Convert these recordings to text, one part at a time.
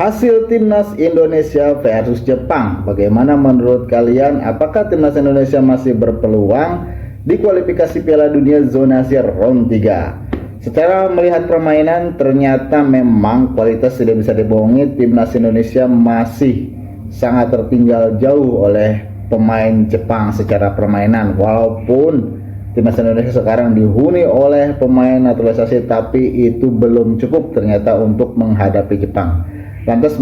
Hasil timnas Indonesia versus Jepang, bagaimana menurut kalian? Apakah timnas Indonesia masih berpeluang di kualifikasi Piala Dunia zona Asia round 3? Secara melihat permainan, ternyata memang kualitas tidak bisa dibohongi. Timnas Indonesia masih sangat tertinggal jauh oleh pemain Jepang secara permainan. Walaupun timnas Indonesia sekarang dihuni oleh pemain naturalisasi, tapi itu belum cukup ternyata untuk menghadapi Jepang. Lantas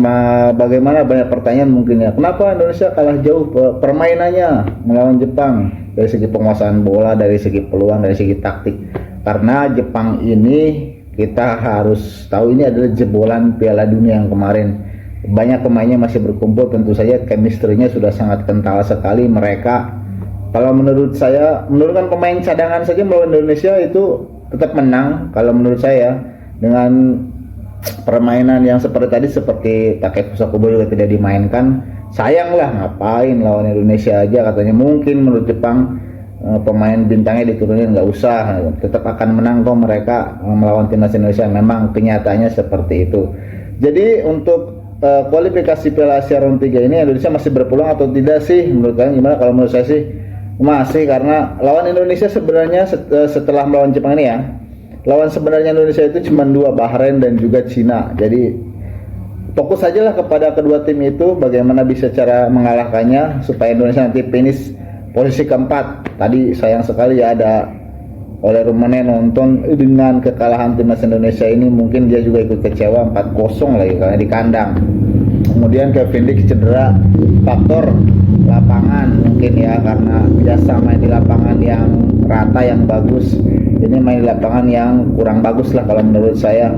bagaimana, banyak pertanyaan mungkin ya, kenapa Indonesia kalah jauh permainannya melawan Jepang dari segi penguasaan bola, dari segi peluang, dari segi taktik? Karena Jepang ini kita harus tahu ini adalah jebolan Piala Dunia yang kemarin. Banyak pemainnya masih berkumpul, tentu saja chemistry-nya sudah sangat kental sekali mereka. Kalau menurut saya, menurunkan pemain cadangan saja melawan Indonesia itu tetap menang. Kalau menurut saya, dengan permainan yang seperti tadi, seperti Takefusa Kubo juga tidak dimainkan, sayang lah, ngapain lawan Indonesia aja katanya. Mungkin menurut Jepang pemain bintangnya diturunin, nggak usah, tetap akan menang kok mereka melawan timnas Indonesia. Memang kenyataannya seperti itu. Jadi untuk kualifikasi Piala Asia round 3 ini Indonesia masih berpeluang atau tidak sih? Menurut kalian gimana? Kalau menurut saya sih masih, karena lawan Indonesia sebenarnya setelah melawan Jepang ini ya, lawan sebenarnya Indonesia itu cuma dua, Bahrain dan juga Cina. Jadi fokus sajalah kepada kedua tim itu, bagaimana bisa cara mengalahkannya supaya Indonesia nanti finish posisi keempat. Tadi sayang sekali ya, ada oleh Rumane nonton dengan kekalahan timnas Indonesia ini, mungkin dia juga ikut kecewa 4-0 lagi karena di kandang. Kemudian Kevin Dix cedera, faktor lapangan mungkin ya, karena biasa main di lapangan yang rata yang bagus, ini main di lapangan yang kurang bagus lah kalau menurut saya.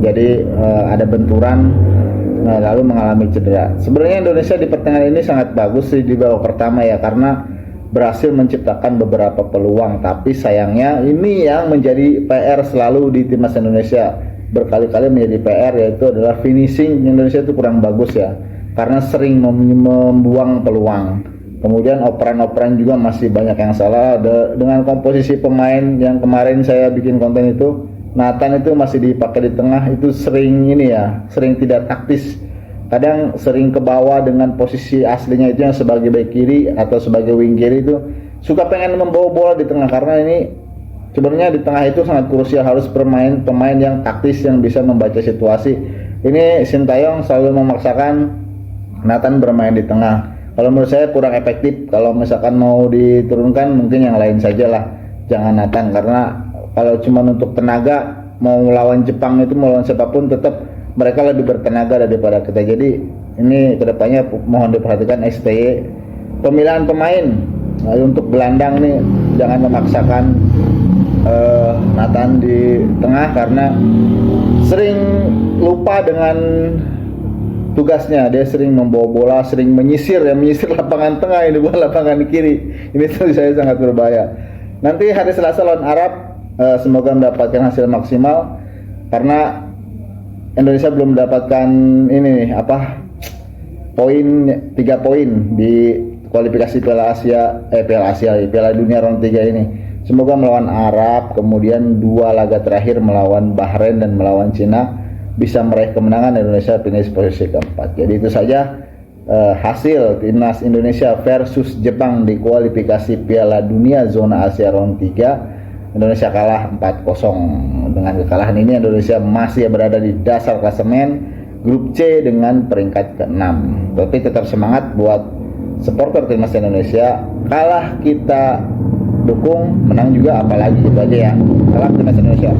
Jadi ada benturan, lalu mengalami cedera. Sebenarnya Indonesia di pertandingan ini sangat bagus sih di babak pertama ya, karena berhasil menciptakan beberapa peluang. Tapi sayangnya ini yang menjadi PR selalu di timnas Indonesia, berkali-kali menjadi PR, yaitu adalah finishing. Indonesia itu kurang bagus ya, karena sering membuang peluang. Kemudian operan-operan juga masih banyak yang salah. Dengan komposisi pemain yang kemarin saya bikin konten itu, Nathan itu masih dipakai di tengah, itu sering ini ya, sering tidak taktis. Kadang sering ke bawah dengan posisi aslinya itu yang sebagai back kiri atau sebagai wing kiri, itu suka pengen membawa bola di tengah, karena ini sebenarnya di tengah itu sangat krusial, harus pemain yang taktis yang bisa membaca situasi. Ini Sintayong selalu memaksakan Nathan bermain di tengah. Kalau menurut saya kurang efektif. Kalau misalkan mau diturunkan mungkin yang lain saja lah, jangan Nathan, karena kalau cuma untuk tenaga, mau melawan Jepang itu, melawan siapapun, tetap mereka lebih bertenaga daripada kita. Jadi ini kedepannya mohon diperhatikan STY pemilihan pemain. Untuk gelandang nih jangan memaksakan Nathan di tengah, karena sering lupa dengan tugasnya. Dia sering membawa bola, sering menyisir lapangan tengah, ini bukan lapangan kiri. Ini tuh saya sangat berbahaya. Nanti hari Selasa lawan Arab, semoga mendapatkan hasil maksimal, karena Indonesia belum mendapatkan ini poin 3 poin di kualifikasi Piala Dunia round 3 ini. Semoga melawan Arab, kemudian 2 laga terakhir melawan Bahrain dan melawan Cina, bisa meraih kemenangan, Indonesia finish posisi keempat. Jadi itu saja hasil timnas Indonesia versus Jepang di kualifikasi Piala Dunia zona Asia round 3. Indonesia kalah 4-0. Dengan kekalahan ini Indonesia masih berada di dasar klasemen grup C dengan peringkat ke-6. Tapi tetap semangat buat supporter timnas Indonesia. Kalah kita dukung, menang juga apalagi, itu aja ya. Salam timnas Indonesia.